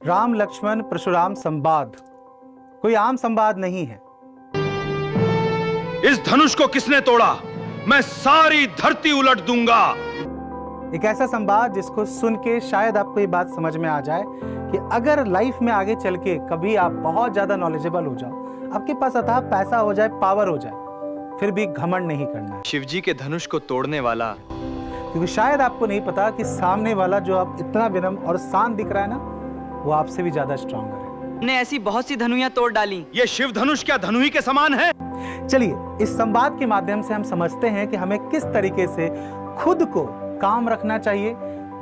राम लक्ष्मण परशुराम संवाद कोई आम संवाद नहीं है। इस धनुष को किसने तोड़ा? मैं सारी धरती उलट दूंगा। एक ऐसा संवाद जिसको सुन के शायद आपको ये बात समझ में आ जाए कि अगर लाइफ में आगे चल के कभी आप बहुत ज्यादा नॉलेजेबल हो जाओ, आपके पास अथाह पैसा हो जाए, पावर हो जाए, फिर भी घमंड नहीं करना है। शिवजी के धनुष को तोड़ने वाला, क्योंकि शायद आपको नहीं पता कि सामने वाला जो आप इतना विनम्र और शांत दिख रहा है ना, वो आपसे भी ज्यादा स्ट्रॉन्गर है। ने ऐसी बहुत सी धनुइयां तोड़ डाली। ये शिव धनुष क्या धनुही के समान है? चलिए इस संवाद के माध्यम से हम समझते हैं कि हमें किस तरीके से खुद को काम रखना चाहिए,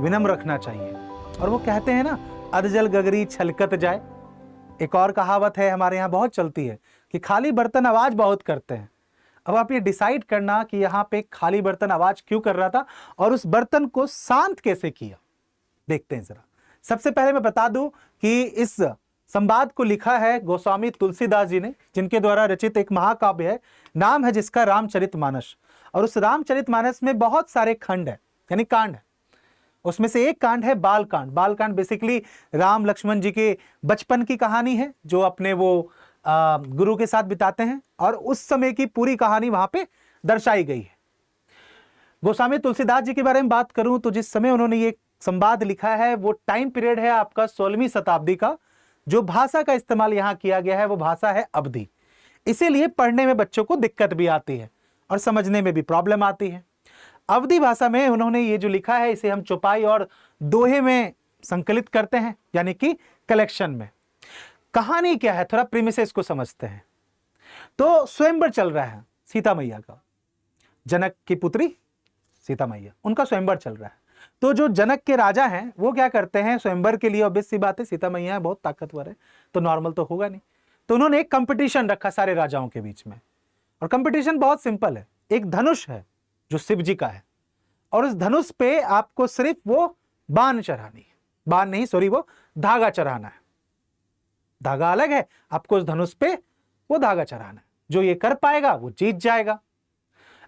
विनम्र रखना चाहिए। और वो कहते हैं ना, अधजल गगरी छलकत जाए। एक और कहावत है हमारे यहाँ बहुत चलती है कि खाली बर्तन आवाज बहुत करते हैं। अब आप ये डिसाइड करना कि यहाँ पे खाली बर्तन आवाज क्यों कर रहा था और उस बर्तन को शांत कैसे किया। देखते हैं जरा। सबसे पहले मैं बता दूं कि इस संवाद को लिखा है गोस्वामी तुलसीदास जी ने, जिनके द्वारा रचित एक महाकाव्य है, नाम है जिसका रामचरितमानस। और उस रामचरितमानस में बहुत सारे खंड है, यानी कांड है। उसमें से एक कांड है बालकांड। बालकांड बेसिकली राम लक्ष्मण जी के बचपन की कहानी है, जो अपने वो गुरु के साथ बिताते हैं, और उस समय की पूरी कहानी वहां पे दर्शाई गई है। गोस्वामी तुलसीदास जी के बारे में बात करूं तो जिस समय उन्होंने ये संवाद लिखा है वो टाइम पीरियड है आपका 16वीं शताब्दी का। जो भाषा का इस्तेमाल यहां किया गया है वो भाषा है अवधी। इसीलिए पढ़ने में बच्चों को दिक्कत भी आती है और समझने में भी प्रॉब्लम आती है। अवधी भाषा में उन्होंने ये जो लिखा है इसे हम चौपाई और दोहे में संकलित करते हैं, यानी कि कलेक्शन में। कहानी क्या है, थोड़ा प्रीमिसेस को समझते हैं। तो स्वयंवर चल रहा है सीता मैया का, जनक की पुत्री सीता मैया, उनका स्वयंवर चल रहा है। तो जो जनक के राजा हैं वो क्या करते हैं, स्वयंवर के लिए ऑब्वियस सी बात है, सीता मैया बहुत ताकतवर है तो नॉर्मल तो होगा नहीं, तो उन्होंने एक कंपटीशन रखा सारे राजाओं के बीच में। और कंपटीशन बहुत सिंपल है। एक धनुष है जो शिव जी का है, और उस धनुष पे आपको सिर्फ वो बाण चढ़ानी है, बाण नहीं सॉरी, वो धागा चढ़ाना है। धागा अलग है, आपको उस धनुष पे वो धागा चढ़ाना है। जो ये कर पाएगा वो जीत जाएगा।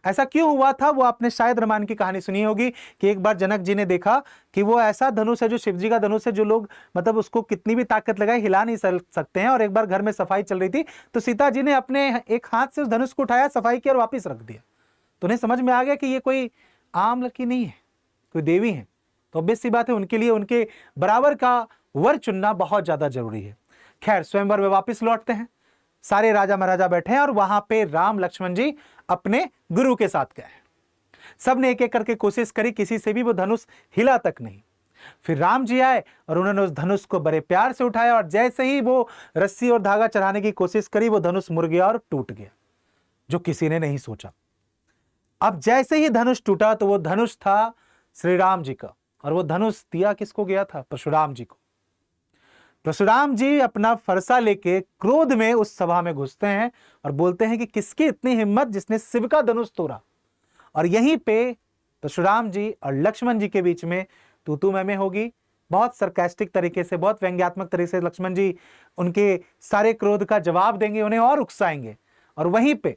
ऐसा क्यों हुआ था, वो आपने शायद रामायण की कहानी सुनी होगी कि एक बार जनक जी ने देखा कि वो ऐसा धनुष है जो शिव जी का धनुष है, जो लोग मतलब उसको कितनी भी ताकत लगाए हिला नहीं सकते हैं। और एक बार घर में सफाई चल रही थी तो सीता जी ने अपने एक हाथ से उस धनुष को उठाया, सफाई की और वापिस रख दिया। तो उन्हें समझ में आ गया कि ये कोई आम लड़की नहीं है, कोई देवी है। तो ऑब्वियस सी बात है उनके लिए उनके बराबर का वर चुनना बहुत ज्यादा जरूरी है। खैर स्वयंवर में वापिस लौटते हैं, सारे राजा महाराजा बैठे हैं और वहां पे राम लक्ष्मण जी अपने गुरु के साथ गए। सबने एक एक करके कोशिश करी, किसी से भी वो धनुष हिला तक नहीं। फिर राम जी आए और उन्होंने उस धनुष को बड़े प्यार से उठाया, और जैसे ही वो रस्सी और धागा चढ़ाने की कोशिश करी वो धनुष मुड़ गया और टूट गया, जो किसी ने नहीं सोचा। अब जैसे ही धनुष टूटा तो वो धनुष था श्री राम जी का, और वो धनुष दिया किसको गया था, परशुराम जी को। परशुराम जी अपना फरसा लेके क्रोध में उस सभा में घुसते हैं और बोलते हैं कि किसकी इतनी हिम्मत जिसने शिव का धनुष तोड़ा। और यहीं पे परशुराम जी और लक्ष्मण जी के बीच में तू मैं होगी। बहुत सरकास्टिक तरीके से, बहुत व्यंग्यात्मक तरीके से लक्ष्मण जी उनके सारे क्रोध का जवाब देंगे, उन्हें और उकसाएंगे। और वहीं पे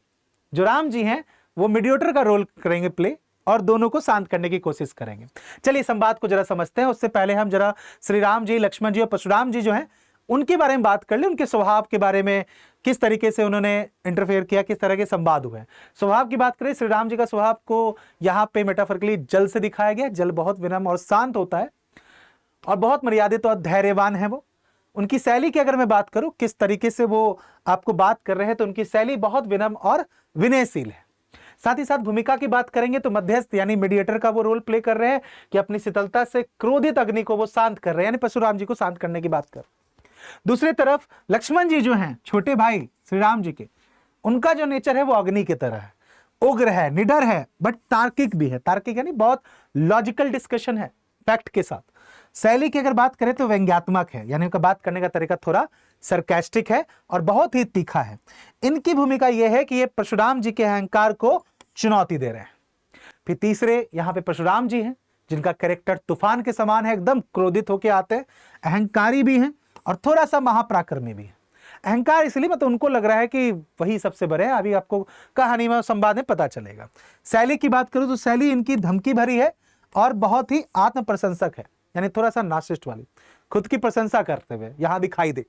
जो राम जी हैं वो मीडिएटर का रोल करेंगे प्ले, और दोनों को शांत करने की कोशिश करेंगे। चलिए संवाद को जरा समझते हैं। उससे पहले हम जरा श्री राम जी, लक्ष्मण जी और परशुराम जी जो हैं उनके बारे में बात कर ले, उनके स्वभाव के बारे में, किस तरीके से उन्होंने इंटरफेयर किया, किस तरह के संवाद हुए। स्वभाव की बात करें, श्री राम जी का स्वभाव को यहाँ पे मेटाफोरिकली जल से दिखाया गया। जल बहुत विनम्र और शांत होता है और बहुत मर्यादित और धैर्यवान है वो। उनकी शैली की अगर मैं बात करूं, किस तरीके से वो आपको बात कर रहे हैं, तो उनकी शैली बहुत विनम्र और विनयशील है। साथ ही साथ भूमिका की बात करेंगे तो मध्यस्थ यानी मीडिएटर का वो रोल प्ले कर रहे हैं कि अपनी शीतलता से क्रोधित अग्नि को वो शांत कर रहे हैं, यानी परशुराम जी को शांत करने की बात कर। दूसरी तरफ लक्ष्मण जी जो हैं छोटे भाई श्री राम जी के, उनका जो नेचर है वो अग्नि की तरह है, उग्र है, निडर है, बट तार्किक भी है। तार्किक यानी बहुत लॉजिकल डिस्कशन है फैक्ट के साथ। शैली की अगर बात करें तो व्यंग्यात्मक है, यानी उनका बात करने का तरीका थोड़ा सरकास्टिक है और बहुत ही तीखा है। इनकी भूमिका यह है कि ये परशुराम जी के अहंकार को चुनौती दे रहे हैं। फिर तीसरे यहाँ पे परशुराम जी हैं जिनका कैरेक्टर तूफान के समान है, एकदम क्रोधित होके आते हैं, अहंकारी भी हैं और थोड़ा सा महापराक्रमी भी है। अहंकार इसलिए मतलब उनको लग रहा है कि वही सबसे बड़े हैं। अभी आपको कहानी में संवाद में पता चलेगा। शैली की बात करूं तो शैली इनकी धमकी भरी है और बहुत ही आत्म प्रशंसक है, यानी थोड़ा सा नार्सिसिस्ट वाली। खुद की प्रशंसा करते हुए यहां दिखाई दे।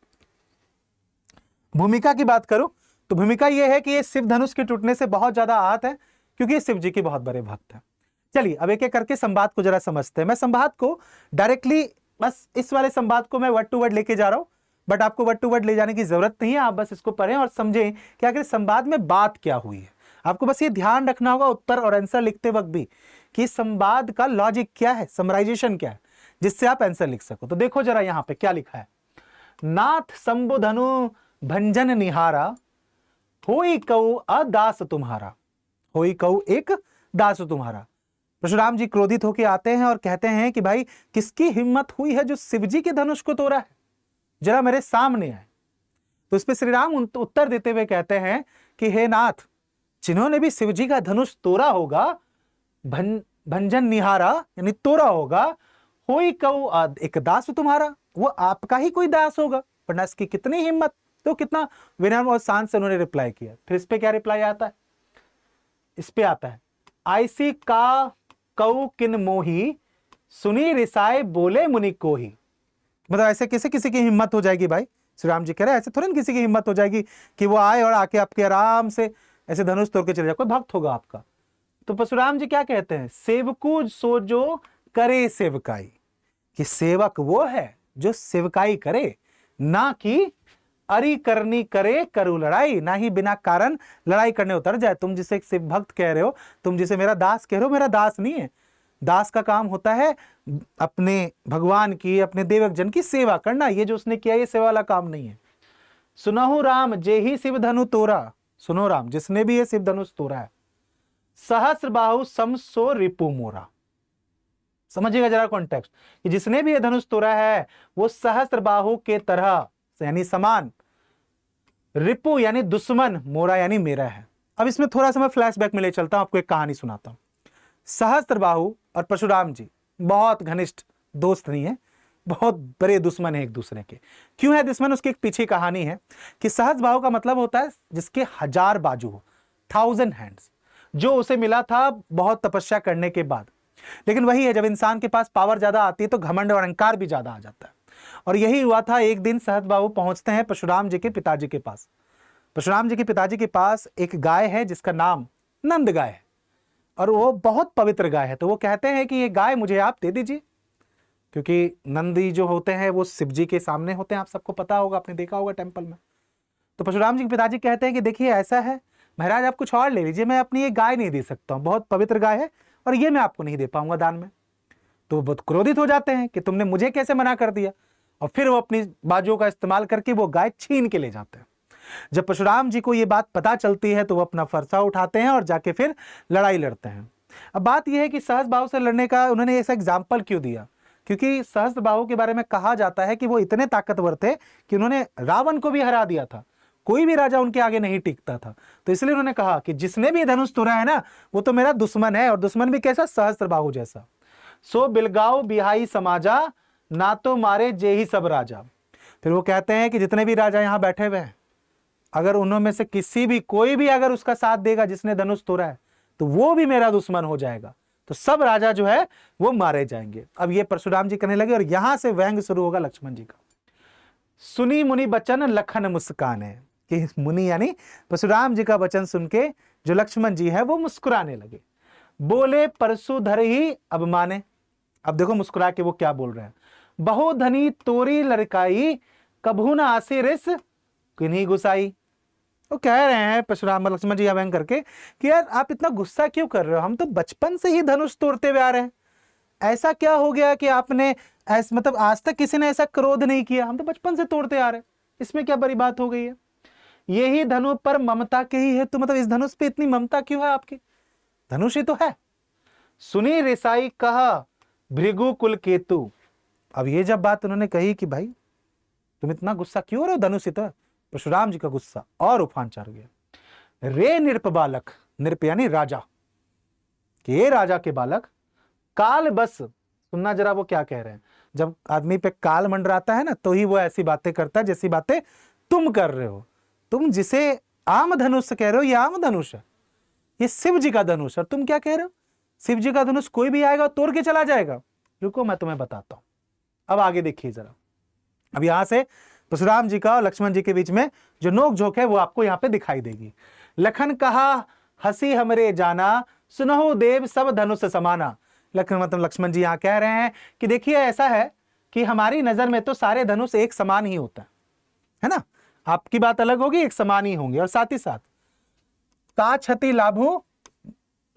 भूमिका की बात करूं तो भूमिका यह है कि ये शिव धनुष के टूटने से बहुत ज्यादा आहत है, क्योंकि ये शिव जी के बहुत बड़े भक्त हैं। चलिए अब एक एक करके संवाद को जरा समझते हैं। मैं संवाद को डायरेक्टली, बस इस वाले संवाद को मैं वर्ड टू वर्ड लेके जा रहा हूं, बट आपको वर्ड टू वर्ड ले जाने की जरूरत नहीं है। आप बस इसको पढ़ें और समझें कि आखिर संवाद में बात क्या हुई है। आपको बस ये ध्यान रखना होगा उत्तर और आंसर लिखते वक्त भी कि संवाद का लॉजिक क्या है, समराइजेशन क्या है, जिससे आप आंसर लिख सको। तो देखो जरा यहां पे क्या लिखा है। नाथ शंभु धनु भंजन निहारा, होई कऊ अदास तुम्हारा, होई कऊ एक दास तुम्हारा। परशुराम जी क्रोधित होकर आते हैं और कहते हैं कि भाई किसकी हिम्मत हुई है जो शिव जी के धनुष को तोड़ा है, जरा मेरे सामने आए। तो इस पे श्री राम उत्तर देते हुए कहते हैं कि हे नाथ, जिन्होंने भी शिव जी का धनुष तोड़ा होगा, भंजन निहारा यानी तोड़ा होगा, होई कऊ एक दास तुम्हारा, वो आपका ही कोई दास होगा, वरना इसकी कितनी हिम्मत। तो कितना विनम्र और शांत से उन्होंने रिप्लाई किया। फिर इस पे क्या रिप्लाई आता है, इस पे आता है आईसी का कऊ किन मोही, सुनी रिसाए बोले मुनि को ही। मतलब ऐसे किसी किसी की हिम्मत हो जाएगी भाई, श्री राम जी कह रहे हैं ऐसे थोड़ी ना किसी की हिम्मत हो जाएगी कि वो आए और आके आपके आराम से ऐसे धनुष तोड़ के चले जाए। कोई भक्त होगा आपका। तो परशुराम जी क्या कहते हैं, सेवकू सो जो करे सेवकाई, कि सेवक वो है जो सेवकाई करे, ना कि अरी करनी करे करू लड़ाई, ना ही बिना कारण लड़ाई करने उतर जाए। तुम जिसे एक शिव भक्त कह रहे हो, तुम जिसे मेरा दास कह रहे हो, मेरा दास नहीं है। दास का काम होता है अपने भगवान की, अपने देवक जन की सेवा करना। ये जो उसने किया ये सेवा वाला काम नहीं है। सुनहु राम जे ही शिव धनु तोरा, सुनो राम जिसने भी ये शिव धनुष तोड़ा है, सहस्र बाहु समसो रिपु मोरा। समझिएगा जरा कॉन्टेक्स्ट, कि जिसने भी ये धनुष तोड़ा है वो सहस्र बाहु के तरह यानी समान, रिपु यानी दुश्मन, मोरा यानी मेरा है। अब इसमें थोड़ा सा मैं फ्लैशबैक में ले चलता हूं, आपको एक कहानी सुनाता हूं। सहस्त्रबाहु और परशुराम जी बहुत घनिष्ठ दोस्त नहीं है, बहुत बड़े दुश्मन है एक दूसरे के। क्यों है दुश्मन, उसकी एक पीछे कहानी है कि सहस्त्रबाहु का मतलब होता है जिसके 1000 बाजू हो, 1000 हैंड्स, जो उसे मिला था बहुत तपस्या करने के बाद। लेकिन वही है, जब इंसान के पास पावर ज्यादा आती है तो घमंड और अहंकार भी ज्यादा आ जाता है। और यही हुआ था। एक दिन सहस्त्रबाहु पहुंचते हैं परशुराम जी के पिताजी के पास। परशुराम जी के पिताजी के पास एक गाय है जिसका नाम नंद गाय है, और वो बहुत पवित्र गाय है। तो वो कहते हैं कि ये गाय मुझे आप दे दीजिए, क्योंकि नंदी जो होते हैं वो शिव जी के सामने होते हैं, आप सबको पता होगा, आपने देखा होगा टेंपल में। तो परशुराम जी के पिताजी कहते हैं कि देखिए ऐसा है महाराज, आप कुछ और ले लीजिए, मैं अपनी ये गाय नहीं दे सकता हूँ, बहुत पवित्र गाय है और ये मैं आपको नहीं दे पाऊंगा दान में। तो वो बहुत क्रोधित हो जाते हैं कि तुमने मुझे कैसे मना कर दिया, और फिर वो अपनी बाजुओं का इस्तेमाल करके वो गाय छीन के ले जाते हैं। जब परशुराम जी को ये बात पता चलती है तो वो अपना फरसा उठाते हैं और जाके फिर लड़ाई लड़ते हैं। अब बात यह है कि सहस्त्रबाहु से लड़ने का उन्होंने ऐसा एग्जाम्पल क्यों दिया, क्योंकि सहस्त्रबाहु के बारे में कहा जाता है कि वो इतने ताकतवर थे कि उन्होंने रावण को भी हरा दिया था, कोई भी राजा उनके आगे नहीं टिकता था। तो इसलिए उन्होंने कहा कि जिसने भी धनुष तोड़ा है ना वो तो मेरा दुश्मन है, और दुश्मन भी कैसा, सहस्त्रबाहु जैसा। सो बिलगाओ बिहाई समाजा, ना तो मारे जे ही सब राजा। फिर वो कहते हैं कि जितने भी राजा यहां बैठे हुए हैं, अगर उनमें से किसी भी कोई भी अगर उसका साथ देगा जिसने धनुष तोड़ा है, तो वो भी मेरा दुश्मन हो जाएगा, तो सब राजा जो है वो मारे जाएंगे। अब ये परशुराम जी कहने लगे, और यहां से व्यंग शुरू होगा लक्ष्मण जी का। सुनी मुनि बचन लखन मुस्काने, कि मुनि यानी परशुराम जी का वचन सुन के जो लक्ष्मण जी है वो मुस्कुराने लगे। बोले परशुधर ही अब माने। अब देखो मुस्कुरा के वो क्या बोल रहे हैं, बहुधनी तोरी लड़काई, कभू न आसे रिस किन्हीं गुसाई। वो कह रहे हैं परशुराम लक्ष्मण जी व्यंग करके कि यार आप इतना गुस्सा क्यों कर रहे हो, हम तो बचपन से ही धनुष तोड़ते हुए आ रहे हैं, ऐसा क्या हो गया कि आपने ऐसा, मतलब आज तक किसी ने ऐसा क्रोध नहीं किया, हम तो बचपन से तोड़ते आ रहे हैं, इसमें क्या बड़ी बात हो गई है। यही धनुष पर ममता के ही है, तो मतलब इस धनुष पे इतनी ममता क्यों है आपकी, धनुष ही तो है। सुनी रिसाई कहा भृगु कुल केतु। अब ये जब बात उन्होंने कही कि भाई तुम इतना गुस्सा क्यों रहे हो धनुष से, तो परशुराम जी का गुस्सा और उफान चढ़ गया। रे नृप बालक, नृप यानी राजा, कि ये राजा के बालक, काल बस, सुनना जरा वो क्या कह रहे हैं, जब आदमी पे काल मंडराता है ना तो ही वो ऐसी बातें करता है जैसी बातें तुम कर रहे हो। तुम जिसे आम धनुष कह रहे हो, ये आम धनुष है, ये शिव जी का धनुष, और तुम क्या कह रहे हो, शिव जी का धनुष कोई भी आएगा तोड़ के चला जाएगा। रुको मैं तुम्हें बताता हूं। अब आगे देखिए जरा, अब यहां से परशुराम जी का और लक्ष्मण जी के बीच में जो नोक झोंक है वो आपको यहाँ पे दिखाई देगी। लखन कहा हंसी हमरे जाना, सुनहु देव सब धनुष समाना। लखन मतलब लक्ष्मण जी यहाँ कह रहे हैं कि देखिए ऐसा है कि हमारी नजर में तो सारे धनुष एक समान ही होता है ना, आपकी बात अलग होगी, एक समान ही होंगे। और साथ ही साथ का क्षति लाभो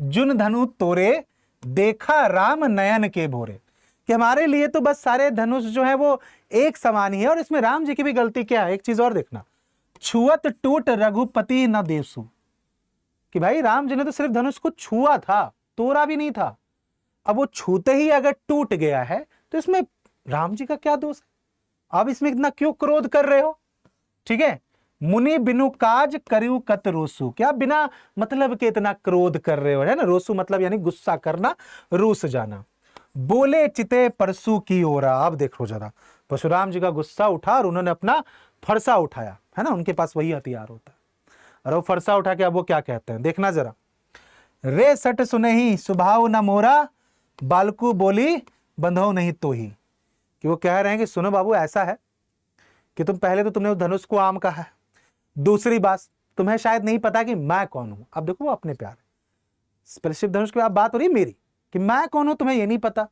जुन धनु तोरे, देखा राम नयन के भोरे, कि हमारे लिए तो बस सारे धनुष जो है वो एक समान ही है। और इसमें राम जी की भी गलती क्या है, एक चीज और देखना, छुअत टूट रघुपति न देसु, कि भाई राम जी ने तो सिर्फ धनुष को छुआ था, तोड़ा भी नहीं था। अब वो छूते ही अगर टूट गया है तो इसमें राम जी का क्या दोष है, अब इसमें इतना क्यों क्रोध कर रहे हो? ठीक है, मुनि बिनु काज करियो कत रोसु, क्या बिना मतलब के इतना क्रोध कर रहे हो, है ना। रोसु मतलब यानी गुस्सा करना, रूस जाना। बोले चिते परसु की ओरा, अब देखो जरा परशुराम जी का गुस्सा उठा और उन्होंने अपना फरसा उठाया, है ना, उनके पास वही हथियार होता है। और वो फरसा उठा के अब वो क्या कहते हैं, देखना जरा। रे सट सुनहि सुभाव न मोरा, बालकू बोली बंधो नहीं तो ही, कि वो कह रहे हैं कि सुनो बाबू, ऐसा है कि तुम पहले तो तुमने उस धनुष को आम कहा है, दूसरी बात तुम्हें शायद नहीं पता कि मैं कौन हूं। अब देखो वो अपने प्यार, शिव धनुष की बात हो रही मेरी, कि मैं कौन हूं तुम्हें ये नहीं पता,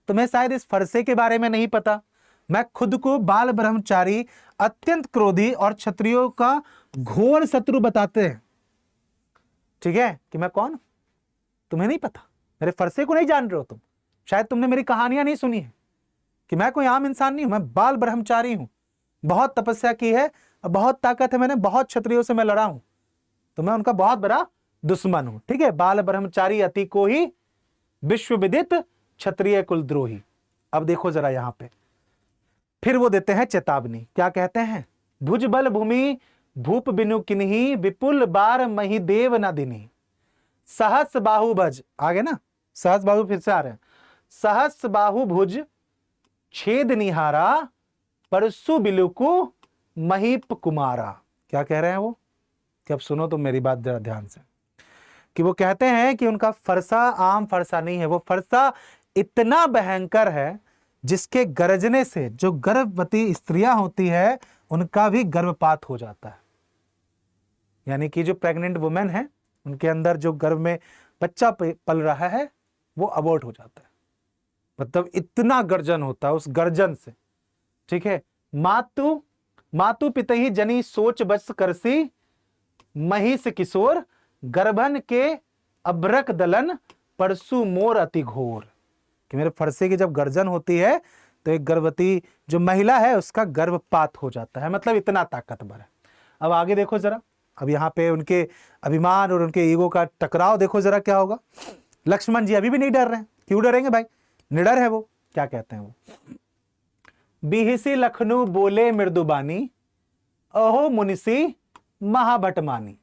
तुम्हें शायद इस फरसे के बारे में नहीं पता। मैं खुद को बाल ब्रह्मचारी, अत्यंत क्रोधी और क्षत्रियों का घोर शत्रु बताते हैं। ठीक है, कि मैं कौन, तुम्हें नहीं पता, मेरे फरसे को नहीं जान रहे हो तुम, शायद तुमने मेरी कहानियां नहीं सुनी है कि मैं कोई आम इंसान नहीं हूं, मैं बाल ब्रह्मचारी हूं, बहुत तपस्या की है, बहुत ताकत है, मैंने बहुत क्षत्रियों से मैं लड़ा हूं, तो मैं उनका बहुत बड़ा दुश्मन हूं। ठीक है, बाल ब्रह्मचारी अति को ही विश्व विदित क्षत्रिय कुलद्रोही। अब देखो जरा यहां पे फिर वो देते हैं चेतावनी, क्या कहते हैं, भुज बल भूमि भूप बिनु किन्ही, विपुल बार मही देव न दिनी, सहस बाहु भज, आगे ना सहस बाहु फिर से आ रहे हैं, सहस बाहु भुज छेद निहारा, परसु बिलुकु महीप कुमारा। क्या कह रहे हैं वो, कि अब सुनो तुम मेरी बात जरा ध्यान से, कि वो कहते हैं कि उनका फरसा आम फरसा नहीं है, वो फरसा इतना भयंकर है जिसके गरजने से जो गर्भवती स्त्रियां होती है उनका भी गर्भपात हो जाता है। यानी कि जो प्रेग्नेंट वुमेन है उनके अंदर जो गर्भ में बच्चा पल रहा है वो अबॉर्ट हो जाता है, मतलब इतना गर्जन होता है उस गर्जन से। ठीक है, मातु मातु पितहि जनी सोच बस करसी, महिष किशोर गर्भन के अब्रक दलन, परसु मोर अति घोर, कि मेरे फरसे की जब गर्जन होती है तो एक गर्भवती जो महिला है उसका गर्भपात हो जाता है, मतलब इतना ताकतवर है। अब आगे देखो जरा, अब यहाँ पे उनके अभिमान और उनके ईगो का टकराव देखो जरा क्या होगा। लक्ष्मण जी अभी भी नहीं डर रहे हैं, क्यों डरेंगे भाई, निडर है वो। क्या कहते हैं वो, बिहिसी लखनऊ बोले मृदुबानी, अहो मुनिसी महाभटमानी।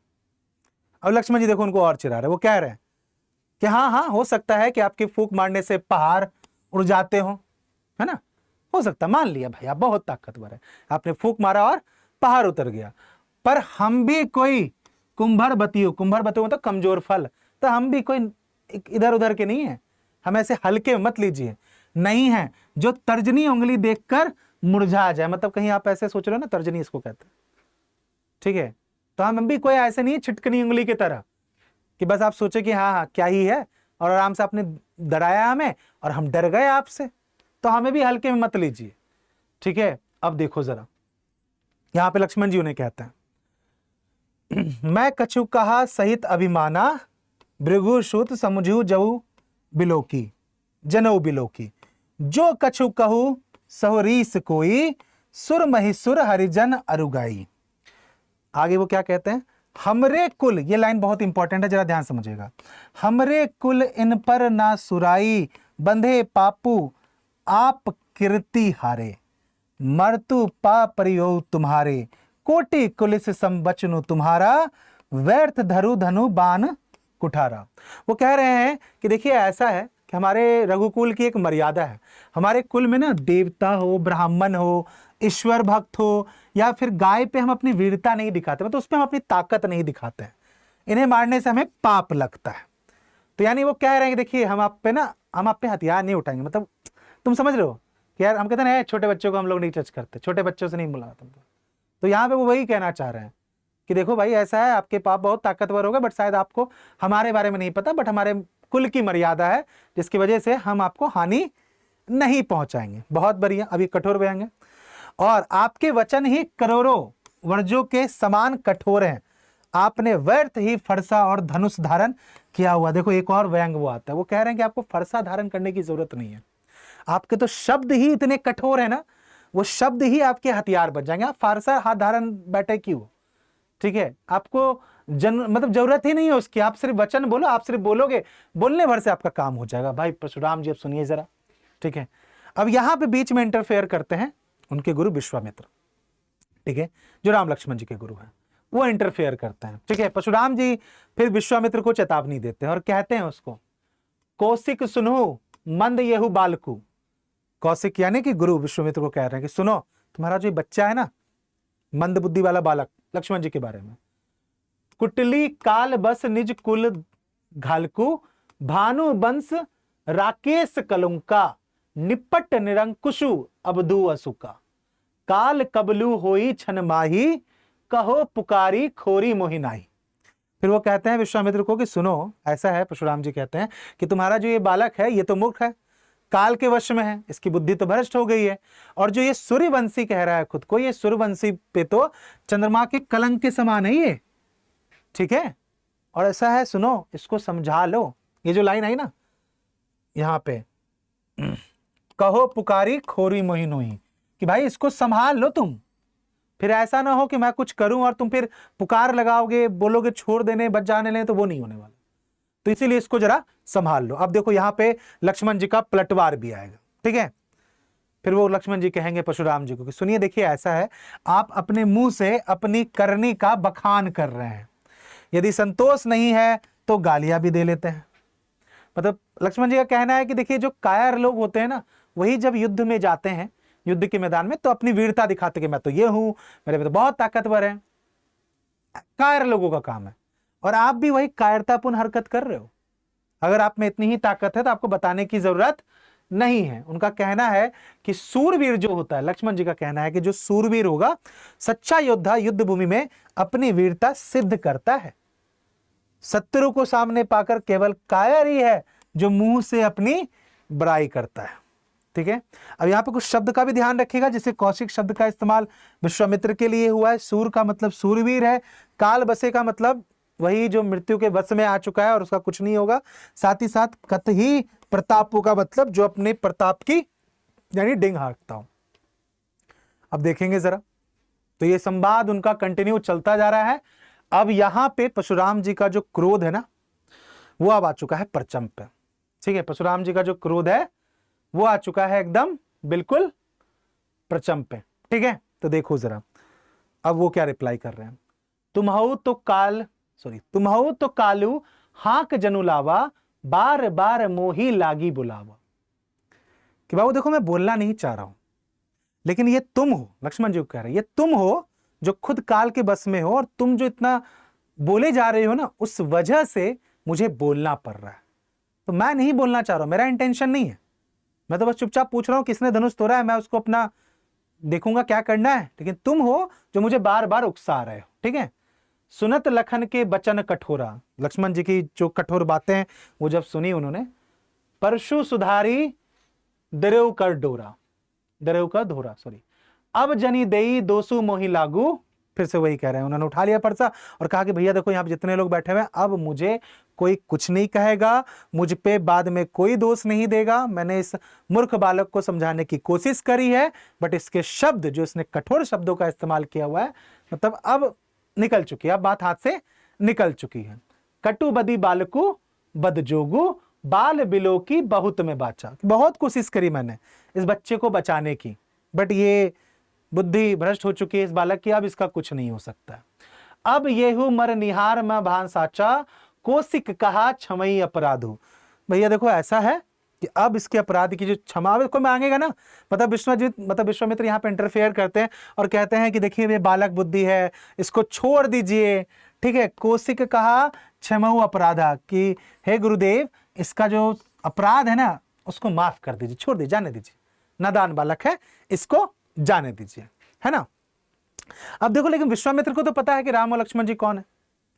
अब लक्ष्मण जी देखो उनको और चिढ़ा रहे, वो कह रहे हैं कि हाँ हाँ हो सकता है कि आपकी फूंक मारने से पहाड़ उड़ जाते हो, है ना, हो सकता, मान लिया भाई आप बहुत ताकतवर है, आपने फूंक मारा और पहाड़ उतर गया, पर हम भी कोई कुंभर बतियो मतलब कमजोर फल, तो हम भी कोई इधर उधर के नहीं है, हम ऐसे हल्के मत लीजिए, नहीं है जो तर्जनी उंगली देखकर मुरझा जाए, मतलब कहीं आप ऐसे सोच रहे हो ना, तर्जनी इसको कहते हैं। ठीक है, तो हम भी कोई ऐसे नहीं है छिटकनी उंगली की तरह कि बस आप सोचे कि हाँ हाँ क्या ही है, और आराम से आपने डराया हमें और हम डर गए आपसे, तो हमें भी हल्के में मत लीजिए। ठीक है, अब देखो जरा यहां पे लक्ष्मण जी उन्हें कहते हैं, मैं कछु कहा सहित अभिमाना, भृगु सुत समझू जऊ बिलोकी जनऊ बिलोकी, जो कछु कहू सहुरीस कोई, सुर महिसुर हरिजन अरुगाई। आगे वो क्या कहते हैं, हमरे कुल, ये लाइन बहुत इंपॉर्टेंट है, जरा ध्यान समझिएगा, हमरे कुल इन पर ना सुराई, बंधे पापू आप कीर्ति हारे, मरतु पा परियो तुम्हारे, कोटि कुलिस संबचनु तुम्हारा, व्यर्थ धरु धनु बाण कुठारा। वो कह रहे हैं कि देखिए ऐसा है कि हमारे रघुकुल की एक मर्यादा है, हमारे कुल में ना देवता हो, ब्राह्मण हो, ईश्वर भक्त हो, या फिर गाय पे हम अपनी वीरता नहीं दिखाते, मतलब उस पर हम अपनी ताकत नहीं दिखाते हैं, इन्हें मारने से हमें पाप लगता है। तो यानी वो कह रहे हैं कि देखिए हम आप पे हथियार नहीं उठाएंगे, मतलब तुम समझ रहे हो कि यार हम कहते हैं छोटे बच्चों को हम लोग नहीं टच करते, छोटे बच्चों से नहीं बुलाते। तो यहाँ पे वो वही कहना चाह रहे हैं कि देखो भाई ऐसा है, आपके पाप बहुत ताकतवर होगा, बट शायद आपको हमारे बारे में नहीं पता, बट हमारे कुल की मर्यादा है जिसकी वजह से हम आपको हानि नहीं पहुंचाएंगे। बहुत बढ़िया। अब ये कठोर बयान, और आपके वचन ही करोड़ों वर्जों के समान कठोर हैं, आपने व्यर्थ ही फरसा और धनुष धारण किया हुआ। देखो एक और व्यंग वो आता है, वो कह रहे हैं कि आपको फरसा धारण करने की जरूरत नहीं है, आपके तो शब्द ही इतने कठोर है ना, वो शब्द ही आपके हथियार बन जाएंगे। आप फारसा हाथ धारण बैठे क्यों, ठीक है, आपको मतलब जरूरत ही नहीं है उसकी, आप सिर्फ वचन बोलो, आप सिर्फ बोलोगे, बोलने भर से आपका काम हो जाएगा। भाई परशुराम जी अब सुनिए जरा, ठीक है। अब यहां पे बीच में इंटरफेयर करते हैं उनके गुरु विश्वामित्र, ठीक है, जो राम लक्ष्मण जी के गुरु हैं, वो इंटरफेयर करते हैं, ठीक है। परशुराम जी फिर विश्वामित्र को चेतावनी देते हैं और कहते हैं उसको, कौशिक सुनो मंद येहु बालकू। कौशिक यानी कि गुरु विश्वामित्र को कह रहे हैं कि सुनो, तुम्हारा जो बच्चा है ना, मंद बुद्धि वाला बालक, लक्ष्मण जी के बारे में, कुटली काल बस निज कुल घालकू, भानु वंश राकेश कलुंका, निपट निरंकुशु अबदू असुका, काल कबलू होई छन माही, कहो पुकारी खोरी मोहिनाई। फिर वो कहते हैं विश्वामित्र को कि सुनो, ऐसा है, परशुराम जी कहते हैं कि तुम्हारा जो ये बालक है ये तो मूर्ख है, काल के वश में है, इसकी बुद्धि तो भ्रष्ट हो गई है, और जो ये सूर्यवंशी कह रहा है खुद को, ये सूर्यवंशी पे तो चंद्रमा के कलंक के समान है ये, ठीक है। और ऐसा है, सुनो, इसको समझा लो। ये जो लाइन आई ना यहां पे, कहो पुकारी खोरी मोहिनोही, कि भाई इसको संभाल लो तुम, फिर ऐसा ना हो कि मैं कुछ करूं और तुम फिर पुकार लगाओगे, बोलोगे छोड़ देने बच जाने लें, तो वो नहीं होने वाला। तो इसीलिए इसको जरा संभाल लो। अब देखो यहां पे लक्ष्मण जी का पलटवार भी आएगा, ठीक है। फिर वो लक्ष्मण जी कहेंगे परशुराम जी को कि सुनिए, देखिए ऐसा है, आप अपने मुंह से अपनी करनी का बखान कर रहे हैं, यदि संतोष नहीं है तो गालियां भी दे लेते हैं। मतलब लक्ष्मण जी का कहना है कि देखिए जो कायर लोग होते हैं ना, वही जब युद्ध में जाते हैं, युद्ध के मैदान में, तो अपनी वीरता दिखाते कि मैं तो ये हूं, मेरे में तो बहुत ताकतवर है। कायर लोगों का काम है, और आप भी वही कायरतापूर्ण हरकत कर रहे हो। अगर आप में इतनी ही ताकत है तो आपको बताने की जरूरत नहीं है। उनका कहना है कि सूरवीर जो होता है, लक्ष्मण जी का कहना है कि जो सूरवीर होगा, सच्चा योद्धा युद्ध भूमि में अपनी वीरता सिद्ध करता है। शत्रु को सामने पाकर केवल कायर ही है जो मुंह से अपनी बुराई करता है, ठीक है। अब यहां पे कुछ शब्द का भी ध्यान रखिएगा, जैसे कौशिक शब्द का इस्तेमाल विश्वामित्र के लिए हुआ है। सूर का मतलब सूरवीर है, काल बसे का मतलब वही जो मृत्यु के वश में आ चुका है और उसका कुछ नहीं होगा। साथ ही साथ कत ही प्रतापू का मतलब जो अपने प्रताप की यानी डिंग हाँकता हूं। अब देखेंगे जरा, तो ये संवाद उनका कंटिन्यू चलता जा रहा है। अब यहां पे परशुराम जी का जो क्रोध है ना, वो अब आ चुका है परचम पे, ठीक है। परशुराम जी का जो क्रोध है वो आ चुका है एकदम बिल्कुल परचम पे, ठीक है। तो देखो जरा अब वो क्या रिप्लाई कर रहे हैं, तुम्हाऊ तो कालू हाक जनु लावा, बार बार मोही लागी बुलावा। कि बाबू देखो मैं बोलना नहीं चाह रहा हूं, लेकिन ये तुम हो, लक्ष्मण जी को कह रहे हैं, ये तुम हो जो खुद काल के बस में हो, और तुम जो इतना बोले जा रहे हो ना, उस वजह से मुझे बोलना पड़ रहा है। तो मैं नहीं बोलना चाह रहा हूं, मेरा इंटेंशन नहीं है, मैं तो बस चुपचाप पूछ रहा हूं किसने धनुष तोड़ा है, मैं उसको अपना देखूंगा क्या करना है। लेकिन तुम हो जो मुझे बार बार उकसा रहे हो, ठीक है। सुनत लखन के बचन कठोरा, लक्ष्मण जी की जो कठोर बातें वो जब सुनी उन्होंने, परशु सुधारी दरेव कर डोरा, दरेव का धोरा, सॉरी, अब जनी देई दोसु मोही लागू। फिर से वही कह रहे हैं, उन्होंने उठा लिया परसा और कहा कि भैया देखो यहाँ पे जितने लोग बैठे हुए हैं, अब मुझे कोई कुछ नहीं कहेगा, मुझ पे बाद में कोई दोष नहीं देगा। मैंने इस मूर्ख बालक को समझाने की कोशिश करी है, बट इसके शब्द जो इसने कठोर शब्दों का इस्तेमाल किया हुआ है, मतलब अब निकल चुकी है, अब बात हाथ से निकल चुकी है। कटु बदी बालकू बदजोगू, बाल बिलो की बहुत में बाचा। बहुत कोशिश करी मैंने इस बच्चे को बचाने की, बट ये बुद्धि भ्रष्ट हो चुकी है इस बालक की, अब इसका कुछ नहीं हो सकता। अब येहू मर निहार में भान साचा, कोशिक कहा क्षमई अपराधु। भैया देखो ऐसा है कि अब इसके अपराध की जो क्षमा को मांगेगा ना, मतलब विश्वामित्र यहाँ पे इंटरफेयर करते हैं और कहते हैं कि देखिए ये बालक बुद्धि है, इसको छोड़ दीजिए, ठीक है। कौशिक कहा क्षमऊ अपराधा, कि हे गुरुदेव इसका जो अपराध है ना उसको माफ कर दीजिए, छोड़ दीजिए, जाने दीजिए, नादान बालक है, इसको जाने दीजिए, है ना। अब देखो, लेकिन विश्वामित्र को तो पता है कि राम और लक्ष्मण जी कौन है,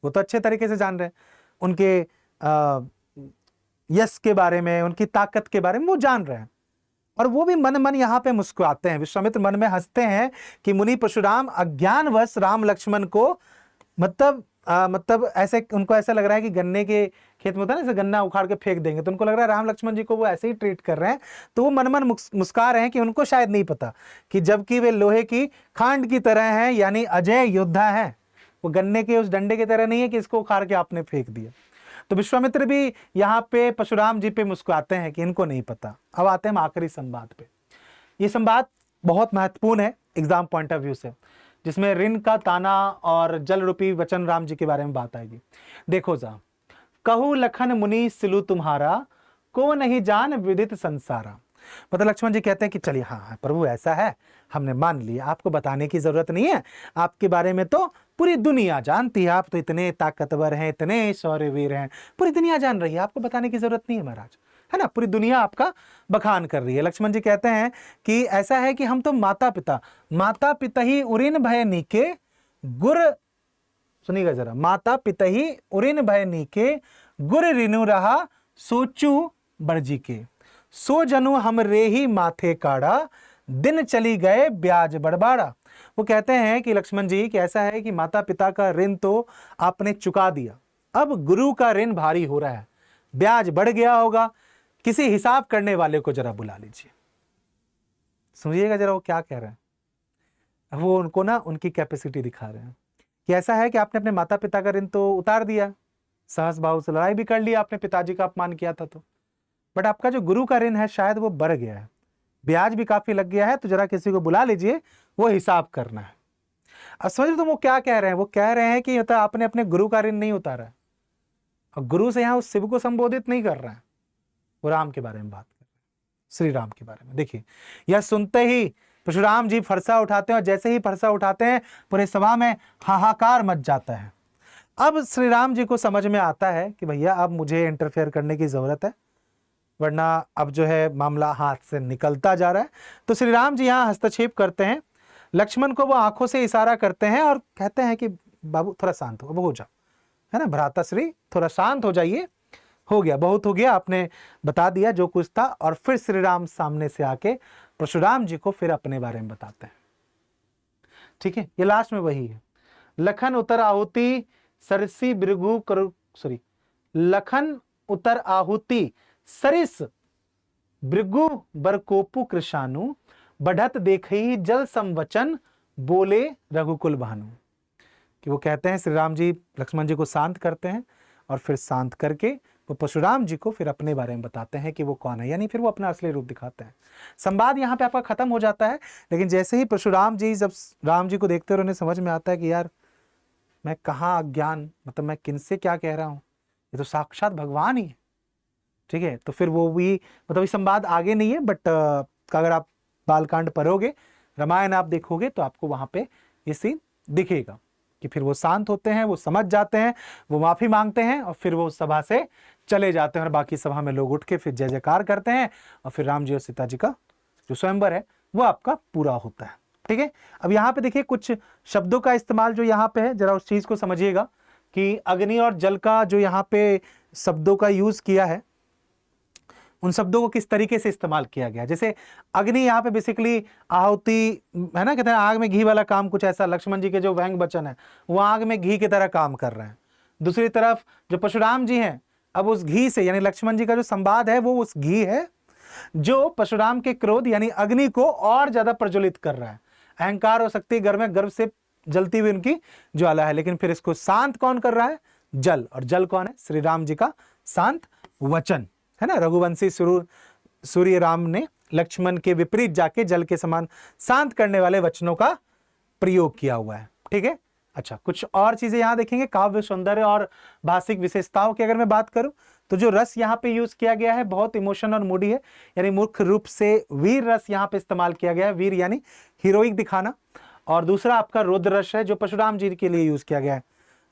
वो तो अच्छे तरीके से जान रहे हैं, उनके यश के बारे में, उनकी ताकत के बारे में वो जान रहे हैं, और वो भी मन मन यहाँ पे मुस्कुराते हैं। विश्वामित्र मन में हंसते हैं कि मुनि परशुराम अज्ञानवश राम लक्ष्मण को मतलब ऐसे, उनको ऐसा लग रहा है कि गन्ने के खेत में होता है ना, जैसे गन्ना उखाड़ के फेंक देंगे, तो उनको लग रहा है राम लक्ष्मण जी को वो ऐसे ही ट्रीट कर रहे हैं, तो वो मन मन मुस्कुरा रहे हैं कि उनको शायद नहीं पता कि जबकि वे लोहे की खांड की तरह हैं, यानी अजय योद्धा हैं, वो गन्ने के उस डंडे की तरह नहीं है कि इसको उखाड़ के आपने फेंक दिया। तो विश्वामित्र भी यहाँ पे परशुराम जी पे मुस्कुराते हैं कि इनको नहीं पता। अब आते हैं आखिरी संवाद पे। ये संवाद बहुत महत्वपूर्ण है एग्जाम पॉइंट ऑफ व्यू से, जिसमें ऋण का ताना और जल रूपी वचन राम जी के बारे में बात आएगी। देखो जा, कहू लखन मुनि सिलु तुम्हारा, को नहीं जान विदित संसारा। मतलब लक्ष्मण जी कहते हैं कि चलिए, हाँ प्रभु ऐसा है, हमने मान लिया, आपको बताने की जरूरत नहीं है, आपके बारे में तो पूरी दुनिया जानती है, आप तो इतने ताकतवर हैं, इतने शौर्यवीर हैं, पूरी दुनिया जान रही है, आपको बताने की जरूरत नहीं है महाराज, है ना, पूरी दुनिया आपका बखान कर रही है। लक्ष्मण जी कहते हैं कि ऐसा है कि हम तो माता पिता ही उरिन भय नीके गुर, सुनिएगा जरा, माता पिता ही उरिन भय नीके गुर रिनु रहा सोचू बरजी के, सो जनु हम रे ही माथे काड़ा, दिन चली गए ब्याज बड़बाड़ा। वो कहते हैं कि लक्ष्मण जी कि ऐसा है कि माता पिता का ऋण तो आपने चुका दिया, अब गुरु का ऋण भारी हो रहा है, ब्याज बढ़ गया होगा, किसी हिसाब करने वाले को जरा बुला लीजिए। सुनिएगा जरा वो क्या कह रहे हैं। वो उनको ना उनकी कैपेसिटी दिखा रहे हैं कि ऐसा है कि आपने अपने माता पिता का ऋण तो उतार दिया, सहस भाव से लड़ाई भी कर लिया, आपने पिताजी का अपमान किया था तो, बट आपका जो गुरु का ऋण है शायद वो बढ़ गया है, ब्याज भी काफी लग गया है, तो जरा किसी को बुला लीजिए, वो हिसाब करना है। अब समझ तो वो क्या कह रहे हैं, वो कह रहे हैं कि मतलब आपने अपने गुरु का ऋण नहीं उतारा है, और गुरु से यहाँ उस शिव को संबोधित नहीं कर रहा है, वो राम के बारे में बात कर रहे हैं, श्री राम के बारे में। देखिए, यह सुनते ही परशुराम जी फरसा उठाते हैं, और जैसे ही फरसा उठाते हैं पूरे सभा में हाहाकार मच जाता है। अब श्री राम जी को समझ में आता है कि भैया अब मुझे इंटरफेयर करने की जरूरत है, वरना अब जो है मामला हाथ से निकलता जा रहा है। तो श्री राम जी यहाँ हस्तक्षेप करते हैं, लक्ष्मण को वो आंखों से इशारा करते हैं और कहते हैं कि बाबू थोड़ा शांत हो, अब हो जाओ, है ना, भ्राताश्री थोड़ा शांत हो जाइए, हो गया, बहुत हो गया, आपने बता दिया जो कुछ था। और फिर श्री राम सामने से आके परशुराम जी को फिर अपने बारे में बताते हैं। ठीक है, ये लास्ट में वही है, लखन उतर आहुति सरसी बिरगु करु, सॉरी, लखन उतर आहुति सरिस भृगु बरकोपु कृषानु, बढ़त देखई जल संवचन बोले रघुकुल भानु। कि वो कहते हैं श्री राम जी लक्ष्मण जी को शांत करते हैं, और फिर शांत करके वो परशुराम जी को फिर अपने बारे में बताते हैं कि वो कौन है, यानी फिर वो अपना असली रूप दिखाते हैं। संवाद यहाँ पे आपका खत्म हो जाता है, लेकिन जैसे ही परशुराम जी जब राम जी को देखते हैं, उन्हें समझ में आता है कि यार मैं कहाँ अज्ञान, मतलब मैं किनसे क्या कह रहा हूँ, ये तो साक्षात भगवान ही है। ठीक है, तो फिर वो भी मतलब ये संवाद आगे नहीं है, बट अगर आप बालकांड पढ़ोगे, रामायण आप देखोगे, तो आपको वहां पे ये सीन दिखेगा कि फिर वो शांत होते हैं, वो समझ जाते हैं, वो माफी मांगते हैं, और फिर वो सभा से चले जाते हैं, और बाकी सभा में लोग उठ के फिर जय जयकार करते हैं, और फिर राम जी और सीता जी का जो स्वयंवर है वो आपका पूरा होता है। ठीक है, अब यहाँ पे देखिए कुछ शब्दों का इस्तेमाल जो यहाँ पे है, जरा उस चीज को समझिएगा कि अग्नि और जल का जो यहाँ पे शब्दों का यूज किया है, उन शब्दों को किस तरीके से इस्तेमाल किया गया। जैसे अग्नि यहाँ पे बेसिकली आहुति है ना, कहते हैं आग में घी वाला काम, कुछ ऐसा। लक्ष्मण जी के जो व्यंग वचन है वो आग में घी की तरह काम कर रहे हैं। दूसरी तरफ जो परशुराम जी हैं, अब उस घी से, यानी लक्ष्मण जी का जो संवाद है वो उस घी है जो परशुराम के क्रोध यानी अग्नि को और ज्यादा प्रज्वलित कर रहा है। अहंकार और शक्ति गर्भ से जलती हुई उनकी ज्वाला है, लेकिन फिर इसको शांत कौन कर रहा है? जल। और जल कौन है? श्री राम जी का शांत वचन है ना। रघुवंशी सूर्य राम ने लक्ष्मण के विपरीत जाके जल के समान शांत करने वाले वचनों का प्रयोग किया हुआ है। ठीक है, अच्छा, कुछ और चीजें यहां देखेंगे। काव्य सौंदर्य और भाषिक विशेषताओं की अगर मैं बात करूं तो जो रस यहाँ पे यूज किया गया है बहुत इमोशन और मूडी है, यानी मुख्य रूप से वीर रस यहाँ पे इस्तेमाल किया गया है। वीर यानी हीरोइक दिखाना, और दूसरा आपका रुद्र रस है जो परशुराम जी के लिए यूज किया गया है।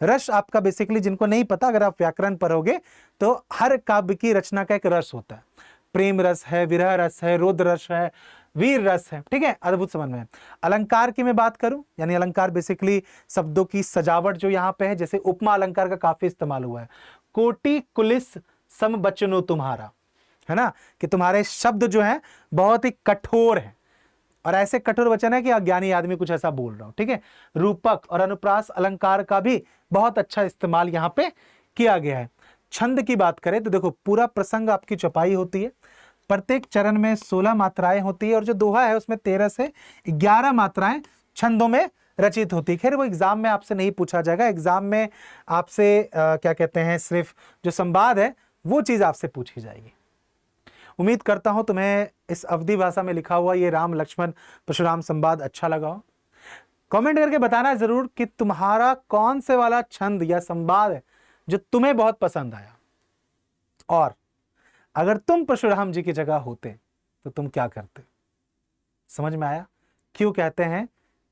रस आपका बेसिकली, जिनको नहीं पता, अगर आप व्याकरण पढ़ोगे तो हर काव्य की रचना का एक रस होता है। प्रेम रस है, विरह रस है, रुद्र रस है, वीर रस है। ठीक है, अद्भुत समझ में है। अलंकार की मैं बात करूं, यानी अलंकार बेसिकली शब्दों की सजावट जो यहां पे है, जैसे उपमा अलंकार का काफी इस्तेमाल हुआ है। कोटि कुलिस सम बचनो तुम्हारा, है ना, कि तुम्हारे शब्द जो हैं बहुत ही कठोर हैं, और ऐसे कठोर वचन है कि अज्ञानी आदमी कुछ ऐसा बोल रहा हो। ठीक है, रूपक और अनुप्रास अलंकार का भी बहुत अच्छा इस्तेमाल यहां पे किया गया है। छंद की बात करें तो देखो, पूरा प्रसंग आपकी चौपाई होती है, प्रत्येक चरण में 16 मात्राएं होती है, और जो दोहा है उसमें 13 से 11 मात्राएं छंदों में रचित होती है। खैर वो एग्जाम में आपसे नहीं पूछा जाएगा, एग्जाम में आपसे क्या कहते हैं, सिर्फ जो संवाद है वो चीज आपसे पूछी जाएगी। उम्मीद करता हूं तुम्हें इस अवधी भाषा में लिखा हुआ ये राम लक्ष्मण परशुराम संवाद अच्छा लगा हो। कमेंट करके बताना जरूर कि तुम्हारा कौन से वाला छंद या संवाद है जो तुम्हें बहुत पसंद आया, और अगर तुम परशुराम जी की जगह होते तो तुम क्या करते। समझ में आया क्यों कहते हैं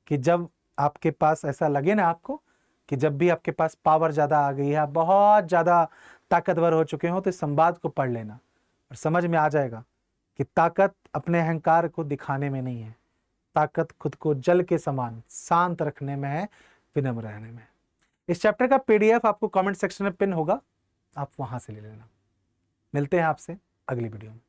कि जब आपके पास ऐसा लगे ना आपको कि जब भी आपके पास पावर ज्यादा आ गई है, आप बहुत ज्यादा ताकतवर हो चुके हो, तो इस संवाद को पढ़ लेना और समझ में आ जाएगा कि ताकत अपने अहंकार को दिखाने में नहीं है, ताकत खुद को जल के समान शांत रखने में है, विनम्र रहने में। इस चैप्टर का पीडीएफ आपको कमेंट सेक्शन में पिन होगा, आप वहां से ले लेना। मिलते हैं आपसे अगली वीडियो में।